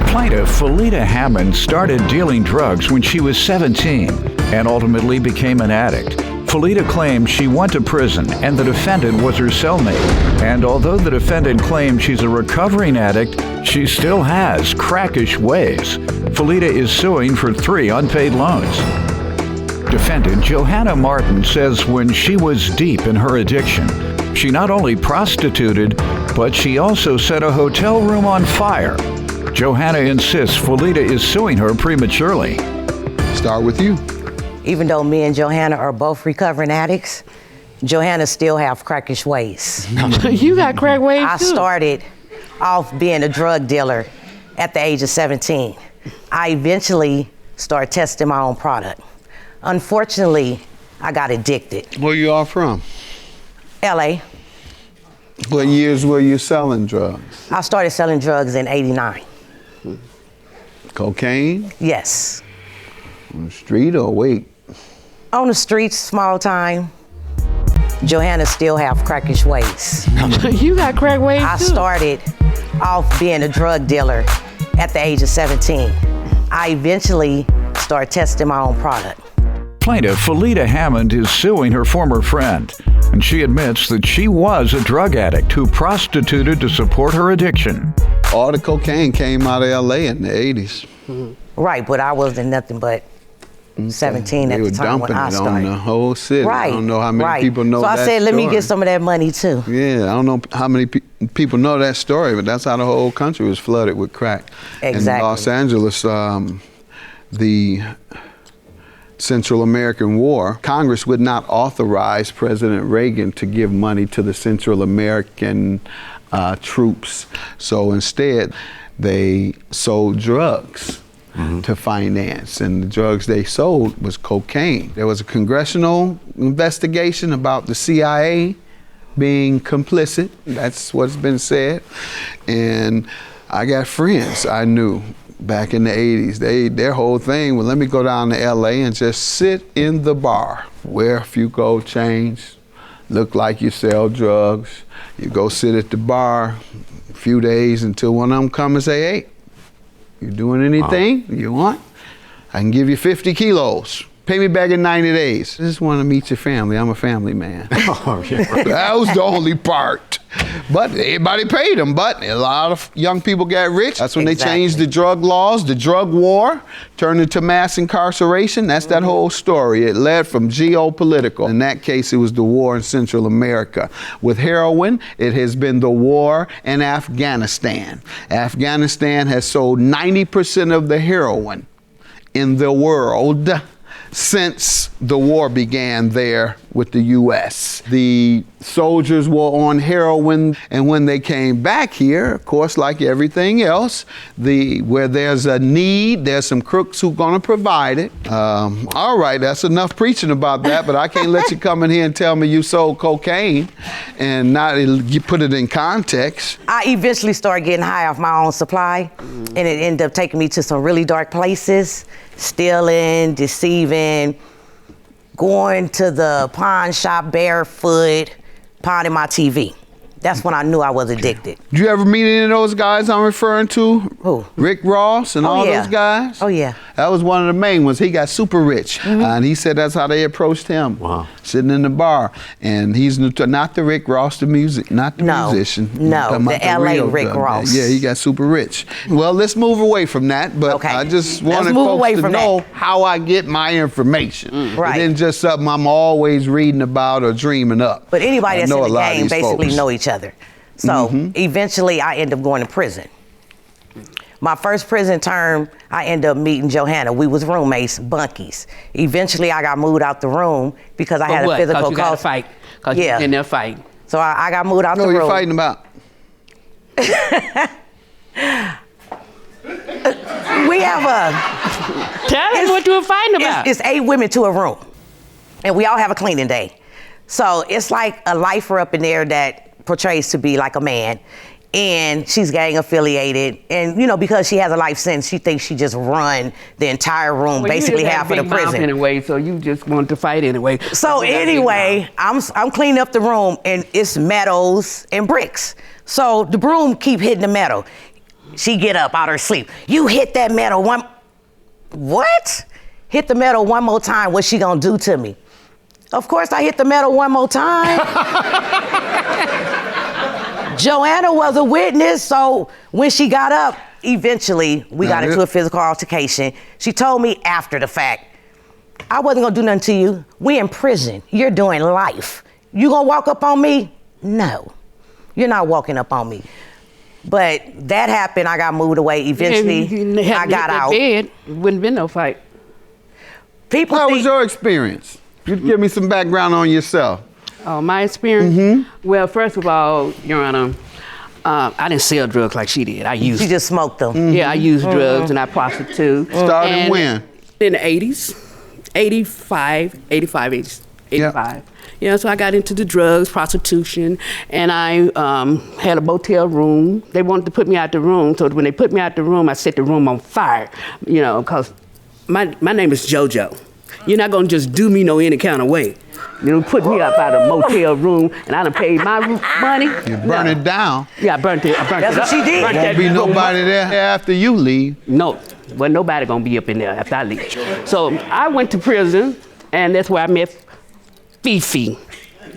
Plaintiff Felita Hammond started dealing drugs when she was 17 and ultimately became an addict. Felita claimed she went to prison and the defendant was her cellmate. And although the defendant claims she's a recovering addict, she still has crackish ways. Felita is suing for 3 unpaid loans. Defendant Johanna Martin says when she was deep in her addiction, she not only prostituted, but she also set a hotel room on fire. Johanna insists Felita is suing her prematurely. Start with you. Even though me and Johanna are both recovering addicts, Johanna still have crackish ways. You got crack ways I too. started off being a drug dealer at the age of 17. I eventually started testing my own product. Unfortunately, I got addicted. Where you all from? LA. What years were you selling drugs? I started selling drugs in '89. Cocaine? Yes. On the street or weight? On the streets, small time. Johanna still have crackish ways. You got crack ways I too. started off being a drug dealer at the age of 17. I eventually started testing my own product. Plaintiff Felita Hammond is suing her former friend, and she admits that she was a drug addict who prostituted to support her addiction. All the cocaine came out of LA in the 80s. Right, but I wasn't nothing but 17 at the time when I They were dumping it started. on the whole city. Right. I don't know how many right. people know that So I said, let me story. get some of that money too. Yeah, I don't know how many people know that story, but that's how the whole country was flooded with crack. Exactly. In Los Angeles, the Central American War, Congress would not authorize President Reagan to give money to the Central American troops. So instead, they sold drugs to finance, and the drugs they sold was cocaine. There was a congressional investigation about the CIA being complicit. That's what's been said. And I got friends I knew back in the 80s. Their whole thing was, let me go down to LA and just sit in the bar, wear a few gold chains, look like you sell drugs. You go sit at the bar a few days until one of them come and say, hey, you doing anything you want? I can give you 50 kilos. Pay me back in 90 days. I just want to meet your family. I'm a family man. Oh, yeah. That was the only part. But everybody paid them. But a lot of young people got rich. That's when they changed the drug laws. The drug war turned into mass incarceration. That's that whole story. It led from geopolitical. In that case, it was the war in Central America. With heroin, it has been the war in Afghanistan. Afghanistan has sold 90% of the heroin in the world since the war began there with the U.S. The soldiers were on heroin, and when they came back here, of course, like everything else, where there's a need, there's some crooks who are going to provide it. All right, that's enough preaching about that, but I can't let you come in here and tell me you sold cocaine and not you put it in context. I eventually started getting high off my own supply, and it ended up taking me to some really dark places, stealing, deceiving, going to the pawn shop barefoot, pawning my TV. That's when I knew I was addicted. Did you ever meet any of those guys I'm referring to? Who? Rick Ross and all yeah. those guys? Oh, yeah. That was one of the main ones. He got super rich. And he said that's how they approached him. Wow. Sitting in the bar. And he's not the Rick Ross, musician. No, I'm talking the about LA real Rick guy. Ross. Yeah, he got super rich. Well, let's move away from that. But Okay. I just Let's wanted move folks away to from know that. how I get my information. Right. It isn't just something I'm always reading about or dreaming up. But anybody I that's know in a the lot of game these basically folks. know each other. So eventually I ended up going to prison. My first prison term, I ended up meeting Johanna. We was roommates, bunkies. Eventually I got moved out the room because I had a physical Because you got to fight. Because Yeah. you're in there fighting. So I got moved out the What room. are you fighting about? We have a... Tell us what you were fighting about. It's 8 women to a room, and we all have a cleaning day. So it's like a lifer up in there that portrays to be like a man, and she's gang affiliated, and because she has a life sentence, she thinks she just run the entire room, basically half of the prison. Anyway, so you just want to fight anyway. So anyway, I'm cleaning up the room, and it's metals and bricks. So the broom keep hitting the metal. She get up out her sleep. You hit that metal one. What? Hit the metal one more time. What's she gonna do to me? Of course, I hit the metal one more time. Joanna was a witness, so when she got up, eventually we got into a physical altercation. She told me after the fact, I wasn't gonna do nothing to you. We in prison. You're doing life. You gonna walk up on me? No, you're not walking up on me. But that happened. I got moved away. Eventually, I got out. Bed, wouldn't been no fight. People What think, was your experience? You give me some background on yourself. Oh, my experience? Well, first of all, Your Honor, I didn't sell drugs like she did. I used. she just smoked them. Yeah, I used drugs and I prostitute. Started when? In the 80s, 85, 80s, 85. Yeah, so I got into the drugs, prostitution, and I had a motel room. They wanted to put me out the room, so when they put me out the room, I set the room on fire, you know, because my name is JoJo. You're not gonna just do me no any kind of way. You know, put me up out of a motel room, and I done paid my money. You burn it down. Yeah, I burnt it. That's what she did. Won't be nobody there after you leave. No, well, nobody gonna be up in there after I leave. So I went to prison, and that's where I met Fifi,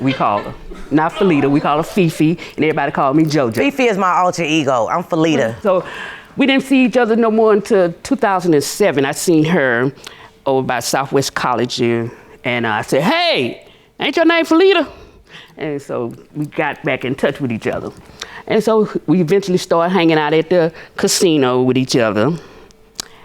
we call her. Not Felita, we call her Fifi, and everybody called me JoJo. Fifi is my alter ego. I'm Felita. So we didn't see each other no more until 2007. I seen her over by Southwest College, and I said, hey, ain't your name Felita? And so we got back in touch with each other. And so we eventually started hanging out at the casino with each other.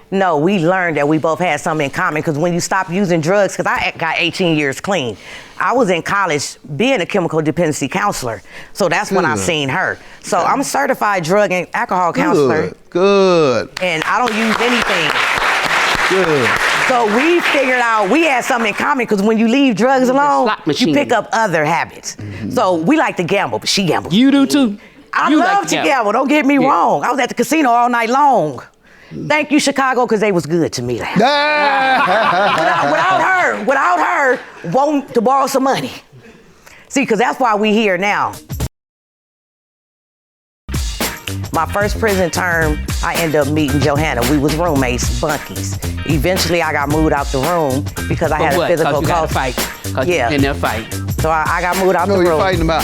No, we learned that we both had something in common, because when you stop using drugs, because I got 18 years clean. I was in college being a chemical dependency counselor. So that's when I seen her. So I'm a certified drug and alcohol counselor. Good. And I don't use anything. Good. So we figured out we had something in common, because when you leave drugs alone, slot you machine. pick up other habits. So we like to gamble, but she gambles. You do too? I You love like to gamble, don't get me wrong. I was at the casino all night long. Thank you, Chicago, because they was good to me. Without her, wanting to borrow some money. See, because that's why we here now. My first prison term, I ended up meeting Johanna. We was roommates, bunkies. Eventually, I got moved out the room because I had a physical cause fight. Cause Yeah. you in there fight. So I got moved out the What room. are you fighting about?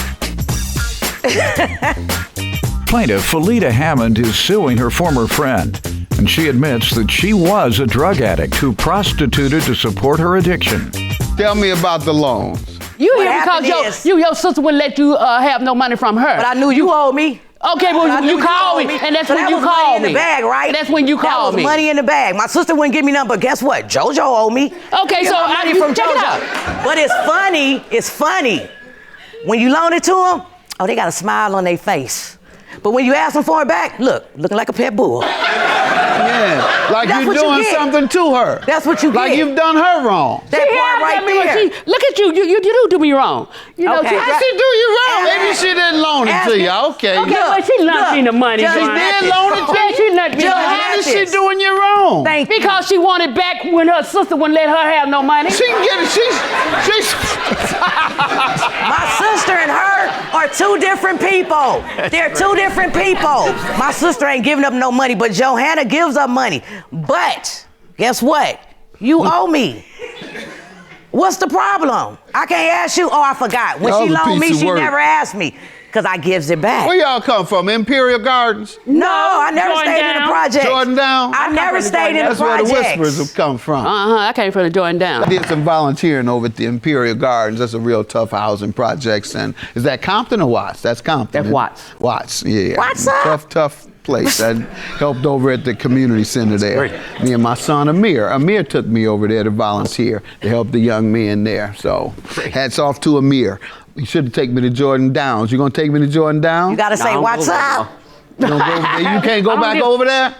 Plaintiff Felita Hammond is suing her former friend, and she admits that she was a drug addict who prostituted to support her addiction. Tell me about the loans. You What here because happened your sister wouldn't let you have no money from her. But I knew you owed me. Okay, well, I knew you called owed me, and that's So when that you was called money in me. the bag, right? And that's when you called That me. was money in the bag. My sister wouldn't give me none, but guess what? JoJo owed me. Okay, Get so my money you from check it JoJo. out. But it's funny. When you loan it to them, oh, they got a smile on their face. But when you ask them for it back, looking like a pet bull. Yeah, like That's you're what you doing get. something to her. That's what you Like get. you've done her wrong. That part right there. Look at you. You do me wrong. You know, Okay. How she do you wrong? Ask- Maybe she didn't loan it to you. Okay. Okay, well, she lent me the money. Judge She John. did loan it to Yeah, you? she lent me the Judge money. How is she Mathis. doing you wrong? Thank you. Because she wanted back when her sister wouldn't let her have no money. She can get it. She's My sister and her are two different people. They're two different people. My sister ain't giving up no money, but Johanna gives up money. But guess what? You owe me. What's the problem? I can't ask you. Oh, I forgot. When That she was a loaned me, piece of she work. never asked me, because I gives it back. Where y'all come from? Imperial Gardens? No, I never Jordan stayed in the Down. project. Jordan Down? I never from the stayed in the That's where the projects. whispers have come from. I came from the Jordan I Down. did some volunteering over at the Imperial Gardens. That's a real tough housing projects. And is that Compton or Watts? That's Compton. That's Watts. Watts, yeah. What's up? Tough place. I helped over at the community center there. Me and my son Amir. Amir took me over there to volunteer to help the young men there. So hats off to Amir. You should take me to Jordan Downs. You gonna take me to Jordan Downs? You gotta say, No, what's no, no, up? You don't go over there? You can't go back over there?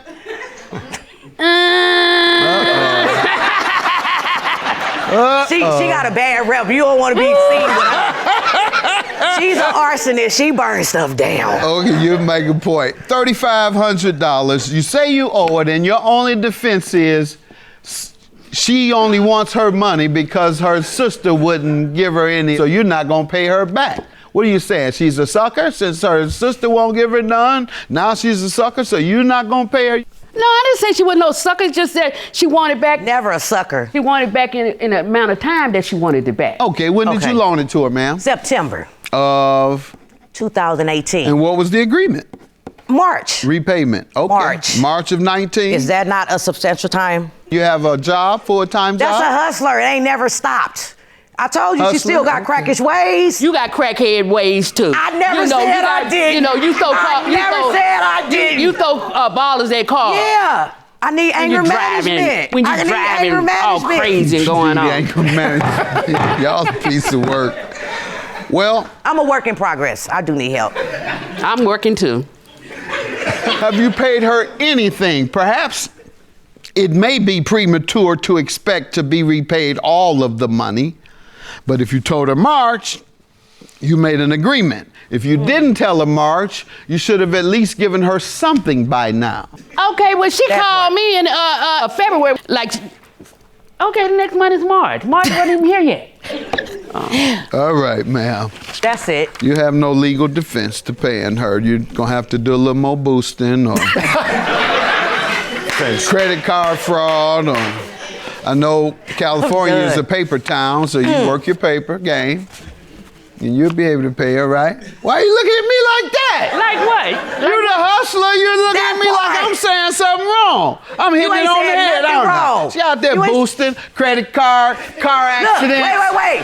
She got a bad rep. You don't want to be seen with her. She's an arsonist. She burns stuff down. Okay, you make a point. $3,500. You say you owe it, and your only defense is she only wants her money because her sister wouldn't give her any, so you're not gonna pay her back. What are you saying? She's a sucker since her sister won't give her none? Now she's a sucker, so you're not going to pay her? No, I didn't say she was no sucker. It's just that she wanted back. Never a sucker. She wanted back in the amount of time that she wanted it back. Okay, when did you loan it to her, ma'am? September. Of? 2018. And what was the agreement? March. Repayment. Okay. March of 19. Is that not a substantial time? You have a job, full-time job? That's a hustler. It ain't never stopped. I told you, she still got crackish ways. You got crackhead ways too. I never said I did. You know, you throw. I never said I did. You throw ballers at cars. Yeah. I need anger management. When you're driving all crazy and going on. Anger management. Y'all a piece of work. Well, I'm a work in progress. I do need help. I'm working too. Have you paid her anything? Perhaps it may be premature to expect to be repaid all of the money, but if you told her March, you made an agreement. If you didn't tell her March, you should have at least given her something by now. Okay, well, she called me in February, like, okay, the next month is March. March wasn't even here yet. All right, ma'am. That's it. You have no legal defense to paying her. You're going to have to do a little more boosting or credit card fraud. Or I know California is a paper town, so you work your paper game. And you'll be able to pay her, right? Why are you looking at me like that? Like what? You're the hustler. You're looking at me like I'm saying something wrong. I'm hitting it on the head, aren't I? She out there boosting, credit card, car accident. Wait.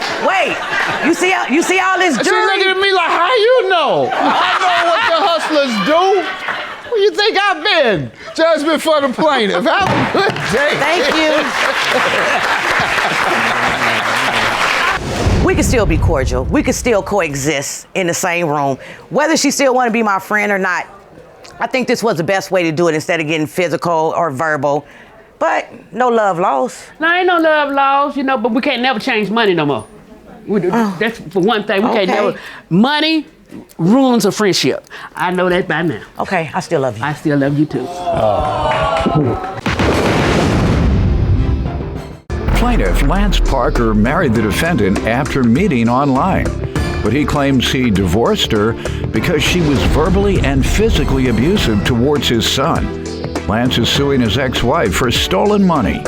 You see all this She's jewelry? looking at me like, how you know? I know what the hustlers do. Where you think I've been? Judgment for the plaintiff. Have a good day. Thank you. We could still be cordial. We could still coexist in the same room. Whether she still want to be my friend or not, I think this was the best way to do it instead of getting physical or verbal. But no love lost. No, ain't no love lost, you know, but we can't never change money no more. That's for one thing. We can't never. Money ruins a friendship. I know that by now. Okay, I still love you. I still love you too. Plaintiff Lance Parker married the defendant after meeting online, but he claims he divorced her because she was verbally and physically abusive towards his son. Lance is suing his ex-wife for stolen money.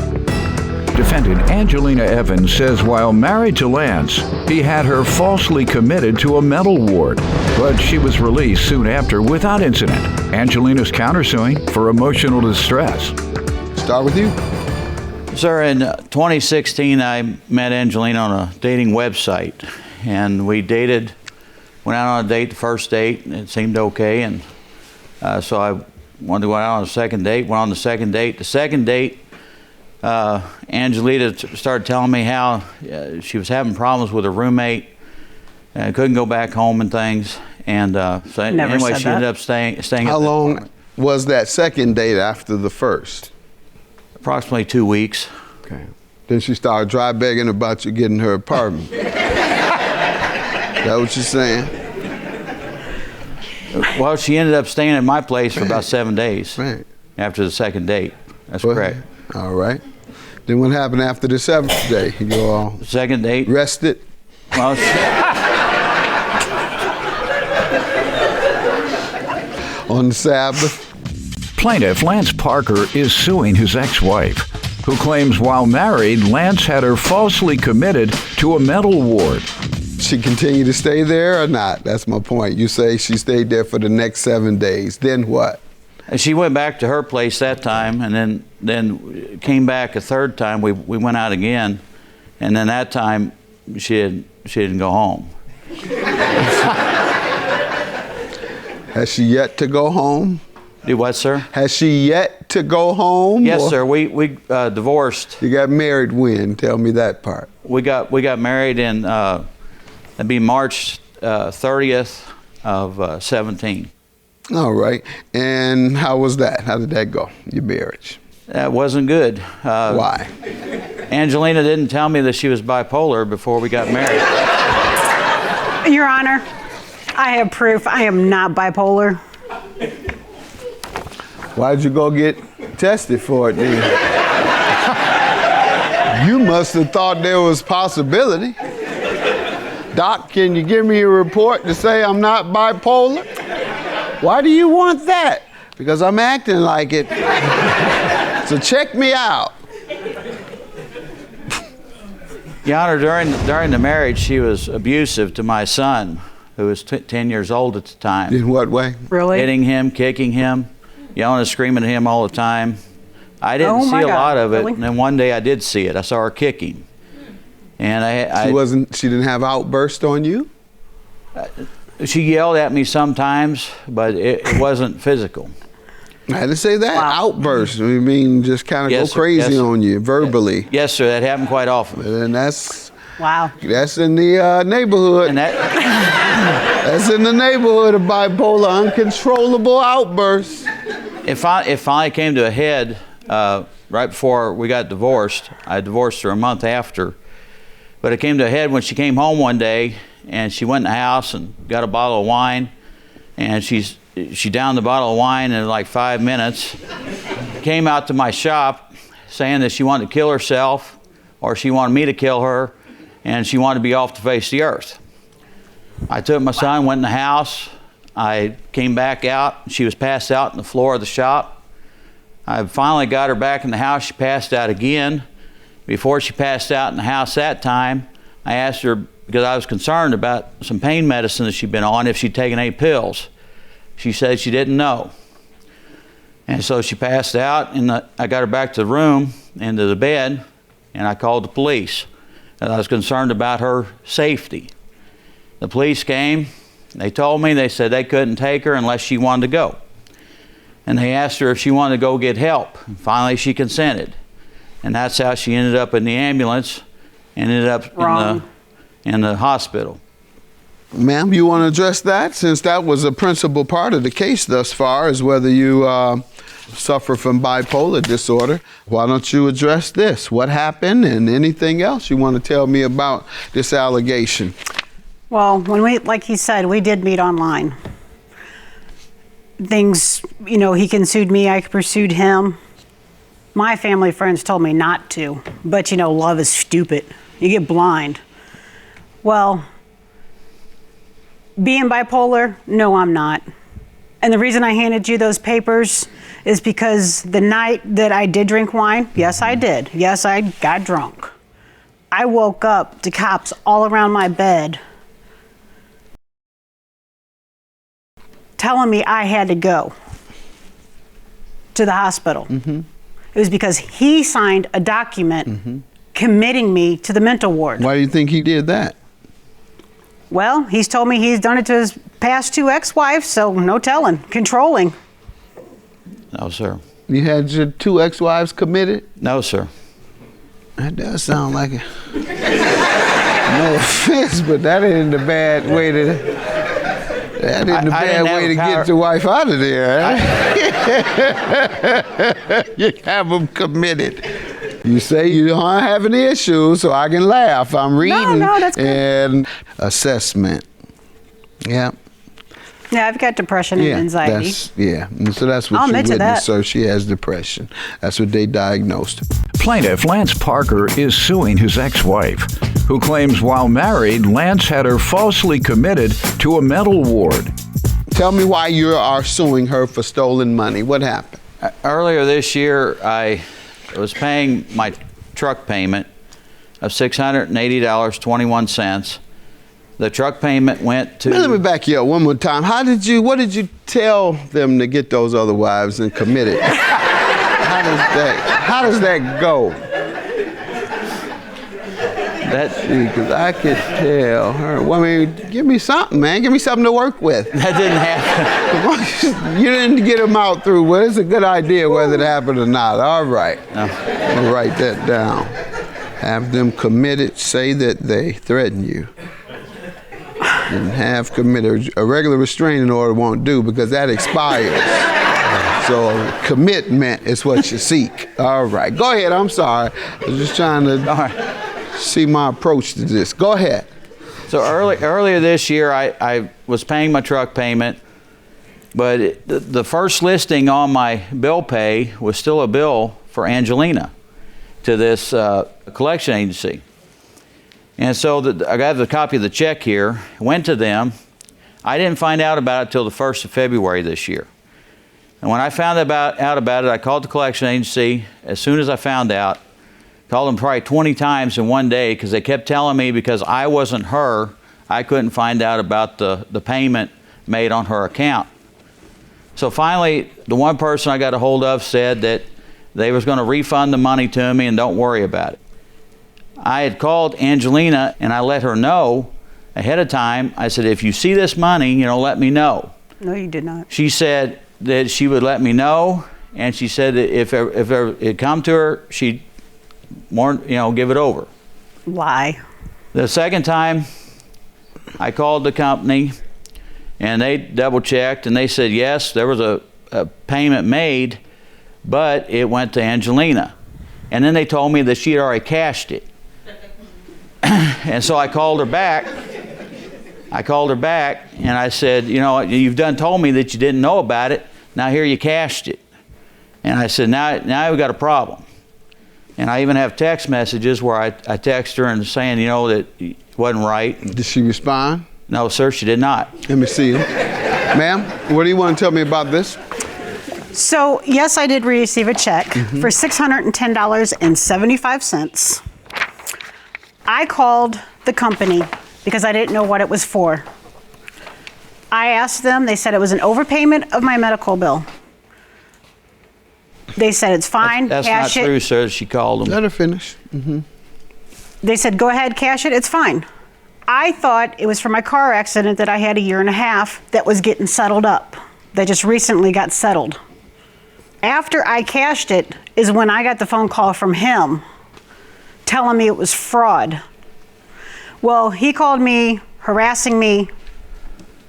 Defendant Angelina Evans says while married to Lance, he had her falsely committed to a mental ward, but she was released soon after without incident. Angelina's countersuing for emotional distress. Start with you. Sir, in 2016, I met Angelina on a dating website, and we dated, went out on a date, the first date, and it seemed okay, and so I wanted to go out on a second date, went on the second date. The second date, Angelina started telling me how she was having problems with her roommate, couldn't go back home and things, and so anyway, she ended up staying How long was that second date after the first? Approximately 2 weeks. Okay. Then she started dry begging about you getting her apartment. That what you're saying? Well, she ended up staying at my place for about 7 days Right. after the second date. That's correct. All right. Then what happened after the seventh day? You all Second date. rested? Well, On the Sabbath? Plaintiff Lance Parker is suing his ex-wife, who claims while married, Lance had her falsely committed to a mental ward. She continued to stay there or not? That's my point. You say she stayed there for the next 7 days. Then what? she went back to her place that time, and then came back a third time. We went out again, and then that time she didn't go home. Has she yet to go home? Do what, sir? Has she yet to go home? Yes, or? sir. We divorced. You got married when? Tell me that part. We got married in that'd be March 30th of 17. All right. And how was that? How did that go? Your marriage? That wasn't good. Why? Angelina didn't tell me that she was bipolar before we got married. Your Honor, I have proof I am not bipolar. Why'd you go get tested for it then? You must have thought there was possibility. Doc, can you give me a report to say I'm not bipolar? Why do you want that? Because I'm acting like it. So check me out. Your Honor, during the marriage, she was abusive to my son, who was 10 years old at the time. In what way? Really? Hitting him, kicking him, yelling and screaming at him all the time. I didn't see a lot of it, Really? and then one day I did see it. I saw her kicking. And She didn't have outbursts on you? she yelled at me sometimes, but it wasn't physical. I didn't say that. Wow. Outbursts. I mean, just kind of Yes, go sir. crazy Yes, sir. on you verbally. Yes, sir, that happened quite often. And that's Wow. in the neighborhood. And that, That's in the neighborhood of bipolar, uncontrollable outbursts. it finally came to a head right before we got divorced. I divorced her a month after. But it came to a head when she came home one day and she went in the house and got a bottle of wine, and she downed the bottle of wine in like 5 minutes, came out to my shop saying that she wanted to kill herself, or she wanted me to kill her, and she wanted to be off the face of the earth. I took my son, went in the house. I came back out. She was passed out on the floor of the shop. I finally got her back in the house. She passed out again. Before she passed out in the house that time, I asked her, because I was concerned about some pain medicine that she'd been on, if she'd taken any pills. She said she didn't know. And so she passed out, and I got her back to the room, into the bed, and I called the police. And I was concerned about her safety. The police came. They told me, they said they couldn't take her unless she wanted to go. And they asked her if she wanted to go get help. And finally, she consented. And that's how she ended up in the ambulance, ended up in the hospital. Ma'am, you want to address that? Since that was a principal part of the case thus far, is whether you suffer from bipolar disorder. Why don't you address this? What happened, and anything else you want to tell me about this allegation? Well, like he said, we did meet online. Things, he pursued me, I pursued him. My family friends told me not to, but love is stupid. You get blind. Well, being bipolar, no, I'm not. And the reason I handed you those papers is because the night that I did drink wine, yes, I did. Yes, I got drunk. I woke up to cops all around my bed telling me I had to go to the hospital. Mm-hmm. It was because he signed a document committing me to the mental ward. Why do you think he did that? Well, he's told me he's done it to his past 2 ex-wives, so no telling. Controlling. No, sir. You had your 2 ex-wives committed? No, sir. That does sound like it. No offense, but that ain't the bad way to... That isn't a bad way to get your wife out of there. You have them committed. You say you don't have any issues, so I can laugh. I'm reading. No, that's good. And assessment. Yeah. Yeah, I've got depression and anxiety. And so that's what I'll you admit to witnessed, that. sir. She has depression. That's what they diagnosed. Plaintiff Lance Parker is suing his ex-wife, who claims while married, Lance had her falsely committed to a mental ward. Tell me why you are suing her for stolen money. What happened? Earlier this year, I was paying my truck payment of $680.21. The truck payment went to... Let me back you up one more time. What did you tell them to get those other wives and commit it? How does that go? Because I could tell her. Well, I mean, give me something, man. Give me something to work with. That didn't happen. You didn't get them out through. Well, it's a good idea whether it happened or not. All right. No. I'll write that down. Have them committed. Say that they threaten you. And have committed. A regular restraining order won't do because that expires. So commitment is what you seek. All right. Go ahead. I'm sorry. I was just trying to see my approach to this. Go ahead. So earlier this year, I was paying my truck payment, but the first listing on my bill pay was still a bill for Angelina to this collection agency. And so I got the copy of the check here, went to them. I didn't find out about it till the 1st of February this year. And when I found out about it, I called the collection agency as soon as I found out. Called them probably 20 times in one day because they kept telling me because I wasn't her, I couldn't find out about the payment made on her account. So finally, the one person I got a hold of said that they was going to refund the money to me and don't worry about it. I had called Angelina and I let her know ahead of time. I said, if you see this money, let me know. No, you did not. She said that she would let me know, and she said that if it come to her, she'd give it over. Lie. The second time, I called the company, and they double-checked, and they said, yes, there was a payment made, but it went to Angelina. And then they told me that she had already cashed it. And so I called her back. And I said, you've told me that you didn't know about it. Now here you cashed it. And I said, now we've got a problem. And I even have text messages where I text her and saying, that it wasn't right. Did she respond? No, sir, she did not. Let me see them. Ma'am, what do you want to tell me about this? So, yes, I did receive a check for $610.75. I called the company because I didn't know what it was for. I asked them, they said it was an overpayment of my medical bill. They said it's fine, That's cash not it. true, sir. She called them. Let her finish. They said, go ahead, cash it, it's fine. I thought it was for my car accident that I had a year and a half that was getting settled up. That just recently got settled. After I cashed it is when I got the phone call from him telling me it was fraud. Well, he called me, harassing me.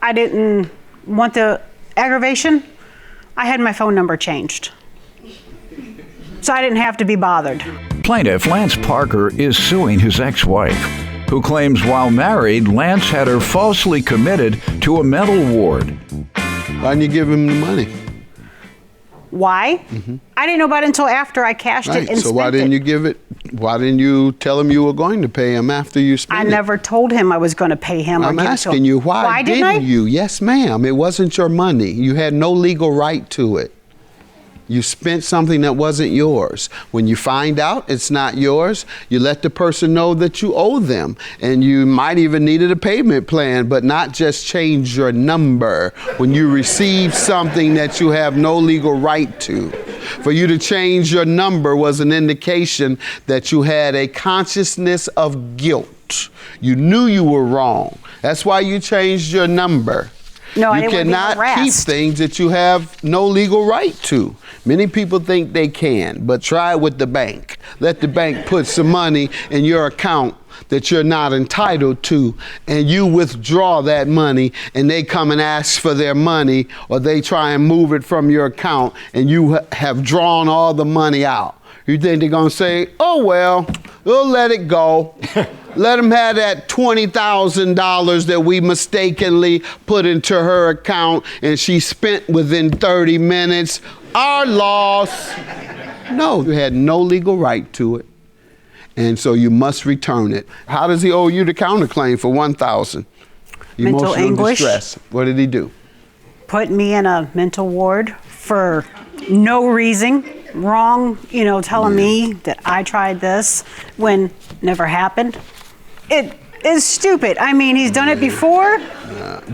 I didn't want the aggravation. I had my phone number changed. So I didn't have to be bothered. Plaintiff Lance Parker is suing his ex-wife, who claims while married, Lance had her falsely committed to a mental ward. Why didn't you give him the money? Why? I didn't know about it until after I cashed it and So why spent didn't it. you give it? Why didn't you tell him you were going to pay him after you spent I it? never told him I was going to pay him. I'm or give it to asking him. you, why didn't I? you? Yes, ma'am. It wasn't your money. You had no legal right to it. You spent something that wasn't yours. When you find out it's not yours, you let the person know that you owe them. And you might even needed a payment plan, but not just change your number when you receive something that you have no legal right to. For you to change your number was an indication that you had a consciousness of guilt. You knew you were wrong. That's why you changed your number. No, I You didn't want to be cannot keep harassed. things that you have no legal right to. Many people think they can, but try it with the bank. Let the bank put some money in your account that you're not entitled to, and you withdraw that money, and they come and ask for their money, or they try and move it from your account, and you have drawn all the money out. You think they're gonna say, oh well, we'll let it go. Let them have that $20,000 that we mistakenly put into her account and she spent within 30 minutes. Our loss. No, you had no legal right to it. And so you must return it. How does he owe you the counterclaim for $1,000? Mental Emotional anguish. distress. What did he do? Put me in a mental ward for no reason. Wrong, telling me that I tried this when never happened. It is stupid. I mean, he's done it before.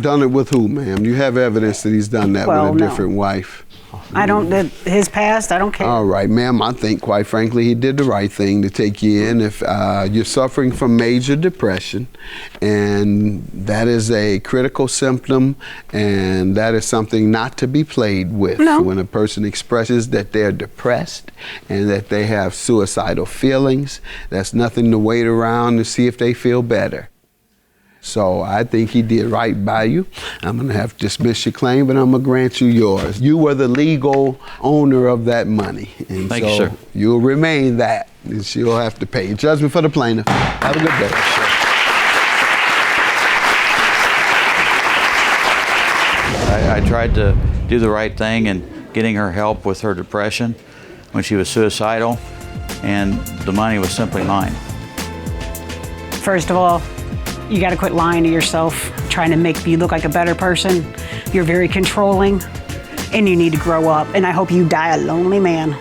Done it with who, ma'am? You have evidence that he's done that Well, with a no. different wife. I don't, his past, I don't care. All right, ma'am, I think, quite frankly, he did the right thing to take you in. If you're suffering from major depression, and that is a critical symptom, and that is something not to be played with. No. When a person expresses that they're depressed and that they have suicidal feelings, that's nothing to wait around to see if they feel better. So I think he did right by you. I'm going to have to dismiss your claim, but I'm going to grant you yours. You were the legal owner of that money. And Thank so you, sir. You'll remain that, and she'll have to pay. Judgment for the plaintiff. Have a good day. I tried to do the right thing in getting her help with her depression when she was suicidal, and the money was simply mine. First of all, you got to quit lying to yourself, trying to make you look like a better person. You're very controlling, and you need to grow up. And I hope you die a lonely man.